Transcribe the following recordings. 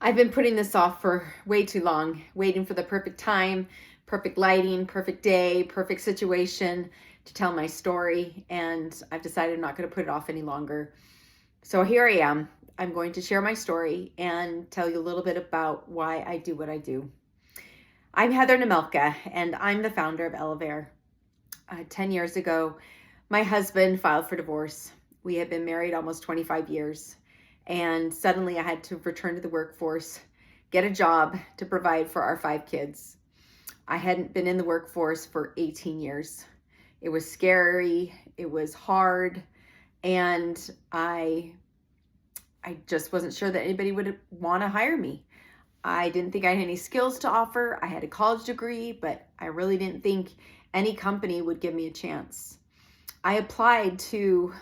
I've been putting this off for way too long, waiting for the perfect time, perfect lighting, perfect day, perfect situation to tell my story. And I've decided I'm not going to put it off any longer. So here I am. I'm going to share my story and tell you a little bit about why I do what I do. I'm Heather Nemelka, and I'm the founder of Elavare. 10 years ago, my husband filed for divorce. We had been married almost 25 years. And suddenly I had to return to the workforce, get a job to provide for our 5 kids. I hadn't been in the workforce for 18 years. It was scary, it was hard, and I just wasn't sure that anybody would want to hire me. I didn't think I had any skills to offer. I had a college degree, but I really didn't think any company would give me a chance. I applied to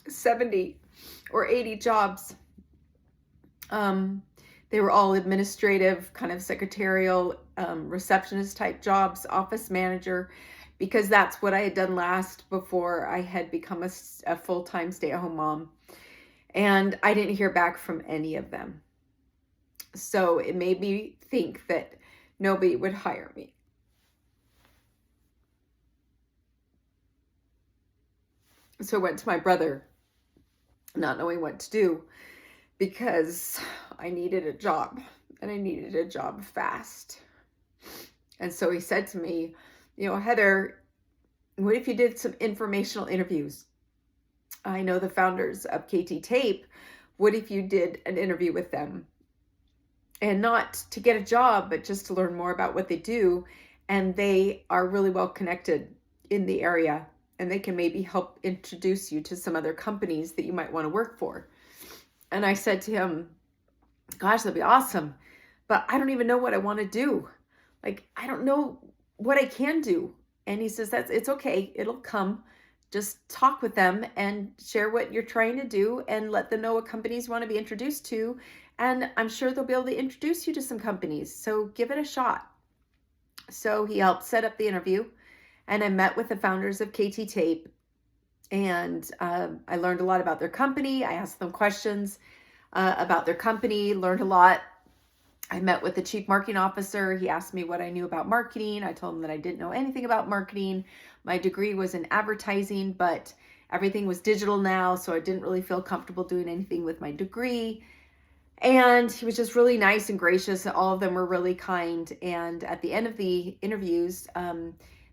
70 or 80 jobs. They were all administrative, kind of secretarial, receptionist type jobs, office manager, because that's what I had done last before I had become a full-time stay-at-home mom. And I didn't hear back from any of them. So it made me think that nobody would hire me. So I went to my brother, not knowing what to do, because I needed a job, and I needed a job fast. And so he said to me, Heather, what if you did some informational interviews? I know the founders of KT Tape. What if you did an interview with them? And not to get a job, but just to learn more about what they do. And they are really well connected in the area, and they can maybe help introduce you to some other companies that you might want to work for. And I said to him, gosh, that'd be awesome, but I don't even know what I want to do. I don't know what I can do. And he says, it's okay. It'll come. Just talk with them and share what you're trying to do and let them know what companies you want to be introduced to. And I'm sure they'll be able to introduce you to some companies. So give it a shot. So he helped set up the interview, and I met with the founders of KT Tape. And I learned a lot about their company. I asked them questions about their company, learned a lot. I met with the chief marketing officer. He asked me what I knew about marketing. I told him that I didn't know anything about marketing. My degree was in advertising, but everything was digital now, so I didn't really feel comfortable doing anything with my degree. And he was just really nice and gracious. All of them were really kind. And at the end of the interviews,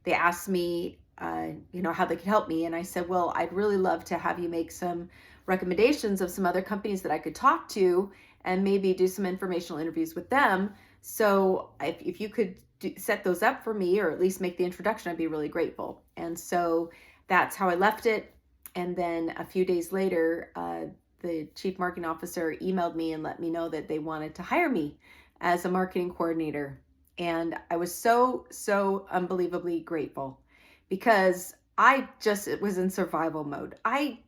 they asked me, how they could help me. And I said, well, I'd really love to have you make some recommendations of some other companies that I could talk to and maybe do some informational interviews with them. So if you could set those up for me, or at least make the introduction, I'd be really grateful. And so that's how I left it. And then a few days later, the chief marketing officer emailed me and let me know that they wanted to hire me as a marketing coordinator. And I was so unbelievably grateful, because I just was in survival mode. I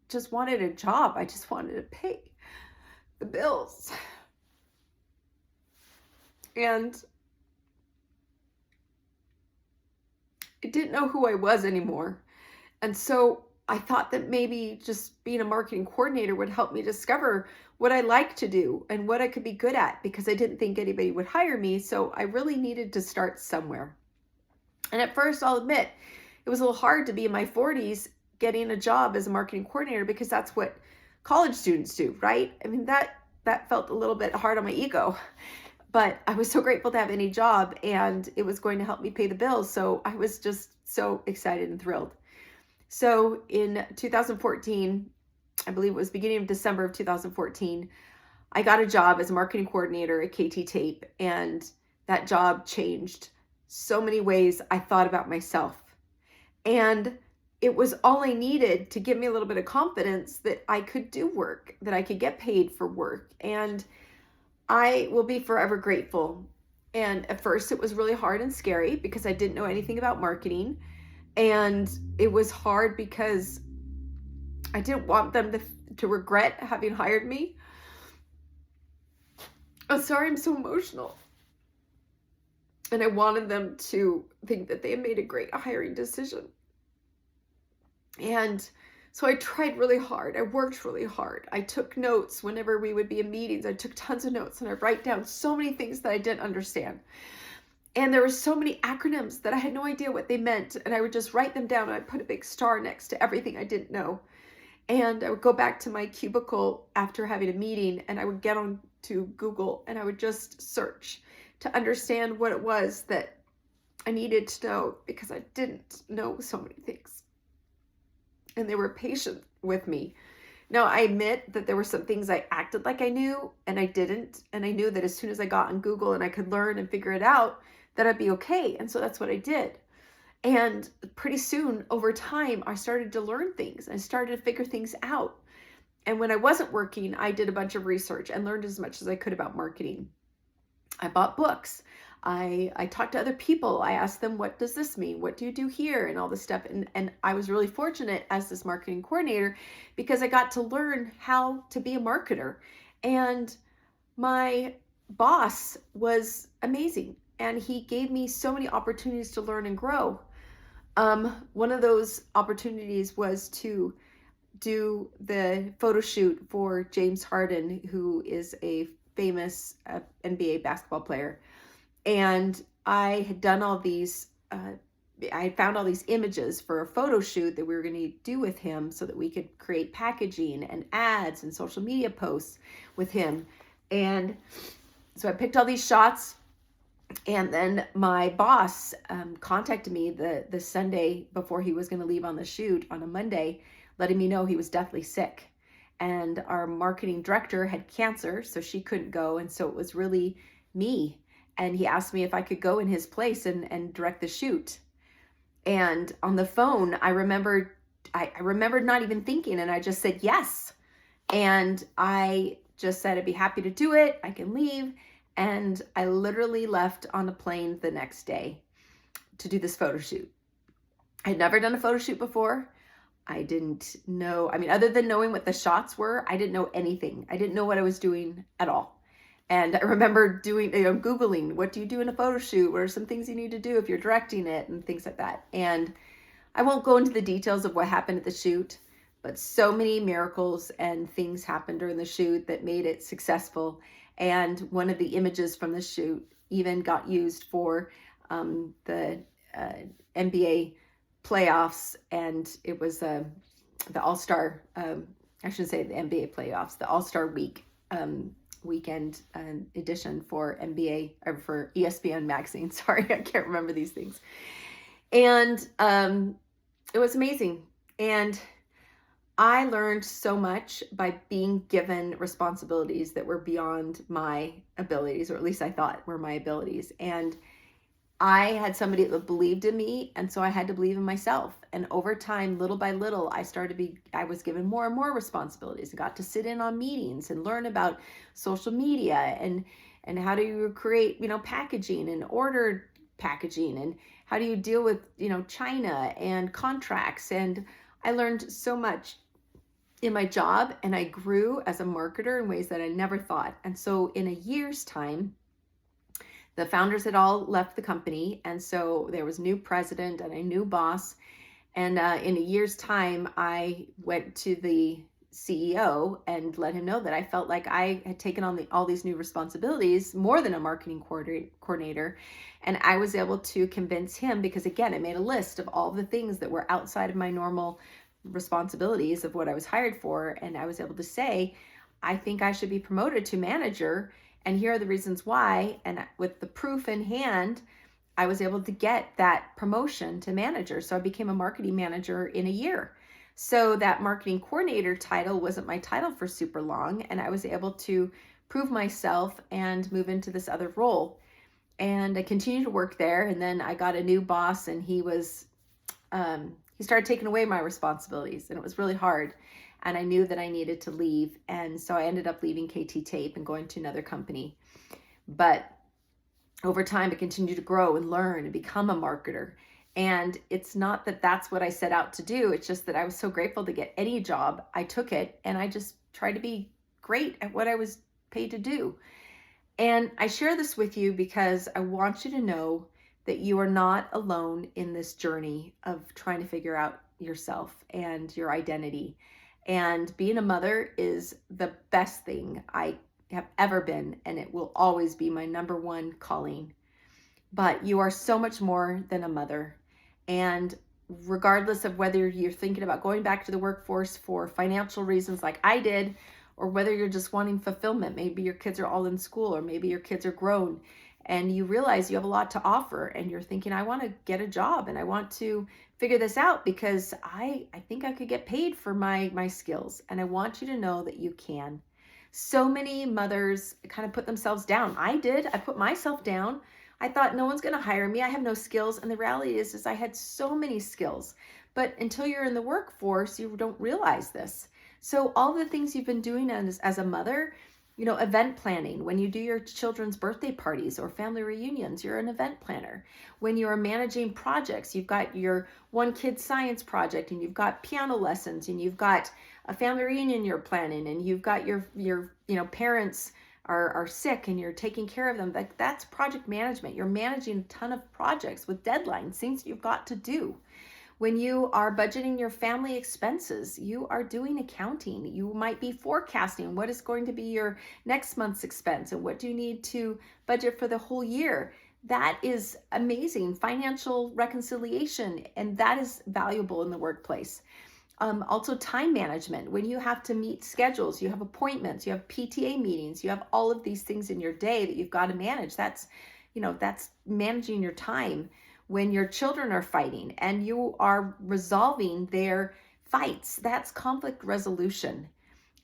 just wanted a job. I just wanted to pay the bills. And I didn't know who I was anymore. And so I thought that maybe just being a marketing coordinator would help me discover what I like to do and what I could be good at, because I didn't think anybody would hire me. So I really needed to start somewhere. And at first, I'll admit, it was a little hard to be in my 40s getting a job as a marketing coordinator, because that's what college students do, right? I mean, that felt a little bit hard on my ego. But I was so grateful to have any job, and it was going to help me pay the bills. So I was just so excited and thrilled. So in 2014, I believe it was beginning of December of 2014, I got a job as a marketing coordinator at KT Tape, and that job changed so many ways I thought about myself. And it was all I needed to give me a little bit of confidence that I could do work, that I could get paid for work. And I will be forever grateful. And at first it was really hard and scary, because I didn't know anything about marketing. And it was hard because I didn't want them to regret having hired me. I'm sorry, I'm so emotional. And I wanted them to think that they had made a great hiring decision. And So I tried really hard. I worked really hard. I took notes whenever we would be in meetings. I took tons of notes and I write down so many things that I didn't understand. And there were so many acronyms that I had no idea what they meant. And I would just write them down and I'd put a big star next to everything I didn't know. And I would go back to my cubicle after having a meeting and I would get on to Google and I would just search to understand what it was that I needed to know, because I didn't know so many things. And they were patient with me. Now, I admit that there were some things I acted like I knew and I didn't. And I knew that as soon as I got on Google and I could learn and figure it out, that I'd be okay. And so that's what I did. And pretty soon, over time, I started to learn things. I started to figure things out. And when I wasn't working, I did a bunch of research and learned as much as I could about marketing. I bought books. I talked to other people. I asked them, what does this mean? What do you do here? And all this stuff. And I was really fortunate as this marketing coordinator because I got to learn how to be a marketer. And my boss was amazing. And he gave me so many opportunities to learn and grow. One of those opportunities was to do the photo shoot for James Harden, who is a famous NBA basketball player. And I had done all these, I had found all these images for a photo shoot that we were going to do with him so that we could create packaging and ads and social media posts with him. And so I picked all these shots. And then my boss contacted me the Sunday before he was going to leave on the shoot on a Monday, letting me know he was deathly sick. And our marketing director had cancer, so she couldn't go. And so it was really me. And he asked me if I could go in his place and direct the shoot. And on the phone, I remembered not even thinking, and I just said yes. And I just said I'd be happy to do it. I can leave. And I literally left on a plane the next day to do this photo shoot. I had never done a photo shoot before. I didn't know, other than knowing what the shots were, I didn't know anything. I didn't know what I was doing at all. And I remember Googling, what do you do in a photo shoot? What are some things you need to do if you're directing it and things like that. And I won't go into the details of what happened at the shoot, but so many miracles and things happened during the shoot that made it successful. And one of the images from the shoot even got used for the NBA playoffs. And it was the All-Star, I shouldn't say the NBA playoffs, the All-Star weekend edition for NBA, or for ESPN magazine. Sorry, I can't remember these things. And it was amazing. And I learned so much by being given responsibilities that were beyond my abilities, or at least I thought were my abilities. And I had somebody that believed in me, and so I had to believe in myself. And over time, little by little, I was given more and more responsibilities. I got to sit in on meetings and learn about social media and how do you create, packaging and order packaging, and how do you deal with, China and contracts. And I learned so much in my job, and I grew as a marketer in ways that I never thought. And so in a year's time, the founders had all left the company, and so there was a new president and a new boss. And in a year's time, I went to the CEO and let him know that I felt like I had taken on all these new responsibilities, more than a marketing coordinator. And I was able to convince him, because again, I made a list of all the things that were outside of my normal responsibilities of what I was hired for. And I was able to say, I think I should be promoted to manager. And here are the reasons why. And with the proof in hand, I was able to get that promotion to manager. So I became a marketing manager in a year. So that marketing coordinator title wasn't my title for super long. And I was able to prove myself and move into this other role. And I continued to work there. And then I got a new boss, and he started taking away my responsibilities, and it was really hard. And I knew that I needed to leave. And so I ended up leaving KT Tape and going to another company. But over time, I continued to grow and learn and become a marketer. And it's not that that's what I set out to do. It's just that I was so grateful to get any job. I took it, and I just tried to be great at what I was paid to do. And I share this with you because I want you to know that you are not alone in this journey of trying to figure out yourself and your identity. And being a mother is the best thing I have ever been, and it will always be my number one calling. But you are so much more than a mother. And regardless of whether you're thinking about going back to the workforce for financial reasons like I did, or whether you're just wanting fulfillment, maybe your kids are all in school, or maybe your kids are grown, and you realize you have a lot to offer, and you're thinking, I want to get a job and I want to figure this out because I think I could get paid for my skills. And I want you to know that you can. So many mothers kind of put themselves down. I did. I put myself down. I thought no one's going to hire me. I have no skills. And the reality is I had so many skills. But until you're in the workforce, you don't realize this. So all the things you've been doing as a mother, event planning, when you do your children's birthday parties or family reunions, you're an event planner. When you're managing projects, you've got your one kid science project, and you've got piano lessons, and you've got a family reunion you're planning, and you've got your parents are sick and you're taking care of them. That's project management. You're managing a ton of projects with deadlines, things you've got to do. When you are budgeting your family expenses, you are doing accounting. You might be forecasting what is going to be your next month's expense and what do you need to budget for the whole year. That is amazing financial reconciliation, and that is valuable in the workplace. Also time management, when you have to meet schedules, you have appointments, you have PTA meetings, you have all of these things in your day that you've got to manage. That's managing your time. When your children are fighting and you are resolving their fights, that's conflict resolution.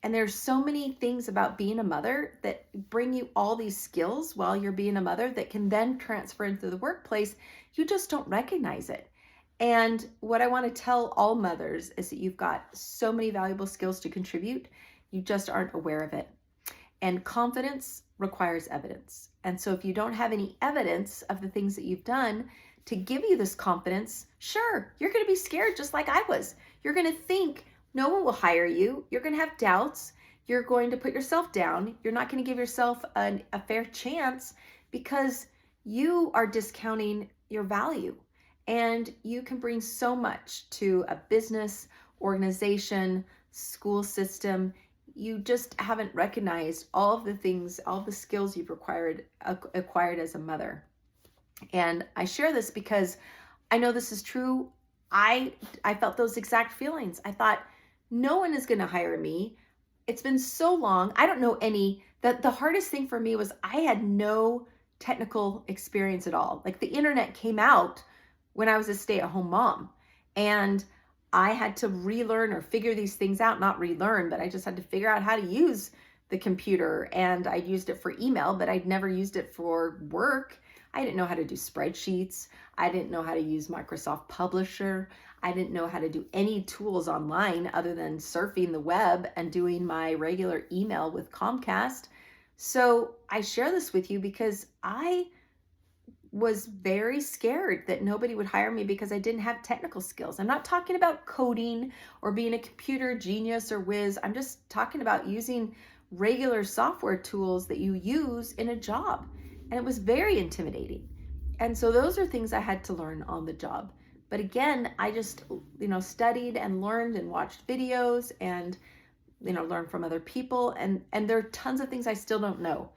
And there's so many things about being a mother that bring you all these skills while you're being a mother that can then transfer into the workplace. You just don't recognize it. And what I want to tell all mothers is that you've got so many valuable skills to contribute. You just aren't aware of it. And confidence requires evidence. And so if you don't have any evidence of the things that you've done to give you this confidence, sure, you're going to be scared just like I was. You're going to think no one will hire you. You're going to have doubts. You're going to put yourself down. You're not going to give yourself a fair chance because you are discounting your value. And you can bring so much to a business, organization, school system. You just haven't recognized all of the things, all of the skills you've acquired as a mother. And I share this because I know this is true. I felt those exact feelings. I thought, no one is going to hire me. It's been so long. I don't know the hardest thing for me was I had no technical experience at all. Like the internet came out when I was a stay-at-home mom, and I had to relearn or figure these things out, not relearn, but I just had to figure out how to use the computer. And I used it for email, but I'd never used it for work. I didn't know how to do spreadsheets. I didn't know how to use Microsoft Publisher. I didn't know how to do any tools online other than surfing the web and doing my regular email with Comcast. So I share this with you because I was very scared that nobody would hire me because I didn't have technical skills. I'm not talking about coding or being a computer genius or whiz. I'm just talking about using regular software tools that you use in a job. And it was very intimidating. And so those are things I had to learn on the job. But again, I just, studied and learned and watched videos and, learned from other people. And there are tons of things I still don't know.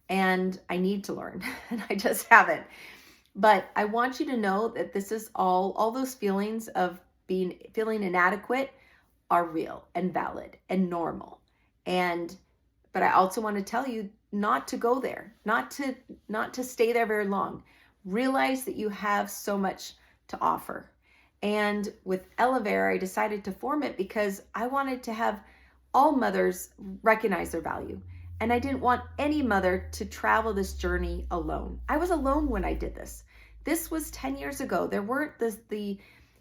And I need to learn, and I just haven't. But I want you to know that this is all those feelings of feeling inadequate are real and valid and normal. But I also want to tell you not to go there, not to stay there very long. Realize that you have so much to offer. And with Elavare, I decided to form it because I wanted to have all mothers recognize their value. And I didn't want any mother to travel this journey alone. I was alone when I did this. This was 10 years ago. There weren't the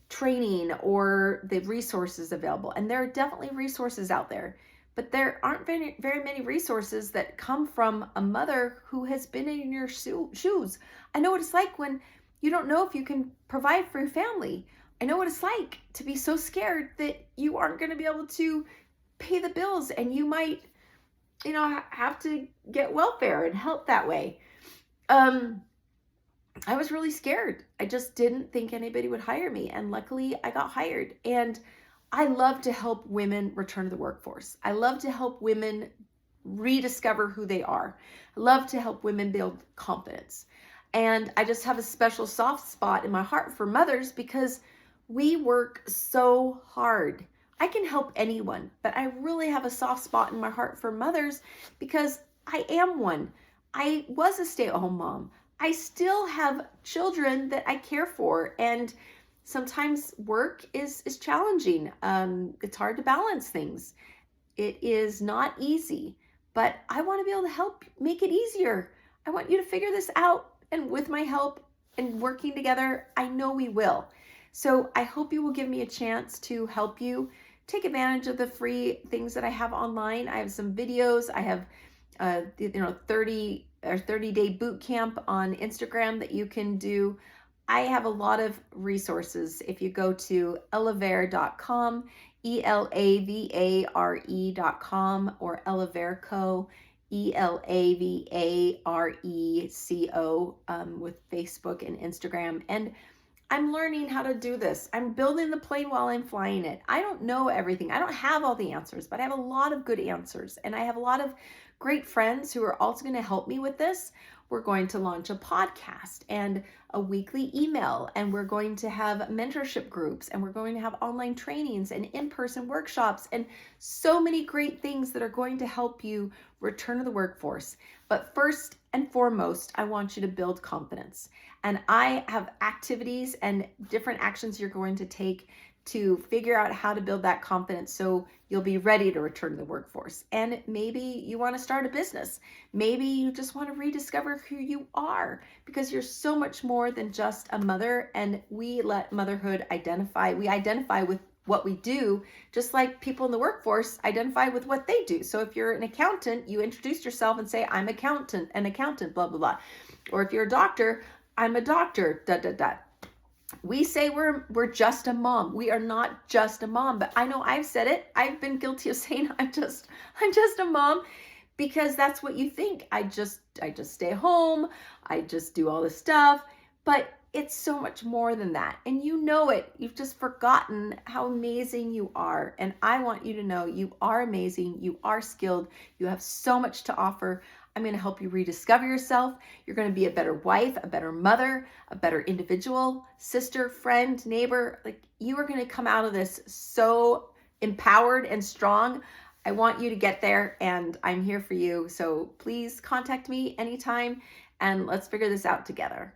training or the resources available. And there are definitely resources out there. But there aren't very many resources that come from a mother who has been in your shoes. I know what it's like when you don't know if you can provide for your family. I know what it's like to be so scared that you aren't going to be able to pay the bills, and you might have to get welfare and help that way. I was really scared. I just didn't think anybody would hire me. And luckily I got hired. And I love to help women return to the workforce. I love to help women rediscover who they are. I love to help women build confidence. And I just have a special soft spot in my heart for mothers because we work so hard. I can help anyone, but I really have a soft spot in my heart for mothers because I am one. I was a stay-at-home mom. I still have children that I care for, and sometimes work is challenging. It's hard to balance things. It is not easy, but I want to be able to help make it easier. I want you to figure this out, and with my help and working together, I know we will. So I hope you will give me a chance to help you take advantage of the free things that I have online. I have some videos. I have 30-day boot camp on Instagram that you can do. I have a lot of resources. If you go to elavare.com, elavare.com, or Elavareco, ELAVARECO, with Facebook and Instagram. And I'm learning how to do this. I'm building the plane while I'm flying it. I don't know everything. I don't have all the answers, but I have a lot of good answers. And I have a lot of great friends who are also going to help me with this. We're going to launch a podcast and a weekly email, and we're going to have mentorship groups, and we're going to have online trainings and in-person workshops, and so many great things that are going to help you return to the workforce. But first and foremost, I want you to build confidence. And I have activities and different actions you're going to take to figure out how to build that confidence so you'll be ready to return to the workforce. And maybe you want to start a business. Maybe you just want to rediscover who you are, because you're so much more than just a mother. And we let motherhood identify. We identify with what we do, just like people in the workforce identify with what they do. So if you're an accountant, you introduce yourself and say, I'm an accountant, blah, blah, blah. Or if you're a doctor, I'm a doctor, da, da, da. We say we're just a mom. We are not just a mom, but I know I've said it. I've been guilty of saying I'm just a mom, because that's what you think. I just stay home. I just do all this stuff, but it's so much more than that. And you know it. You've just forgotten how amazing you are. And I want you to know you are amazing. You are skilled. You have so much to offer. I'm going to help you rediscover yourself. You're going to be a better wife, a better mother, a better individual, sister, friend, neighbor. Like, you are going to come out of this so empowered and strong. I want you to get there, and I'm here for you. So please contact me anytime, and let's figure this out together.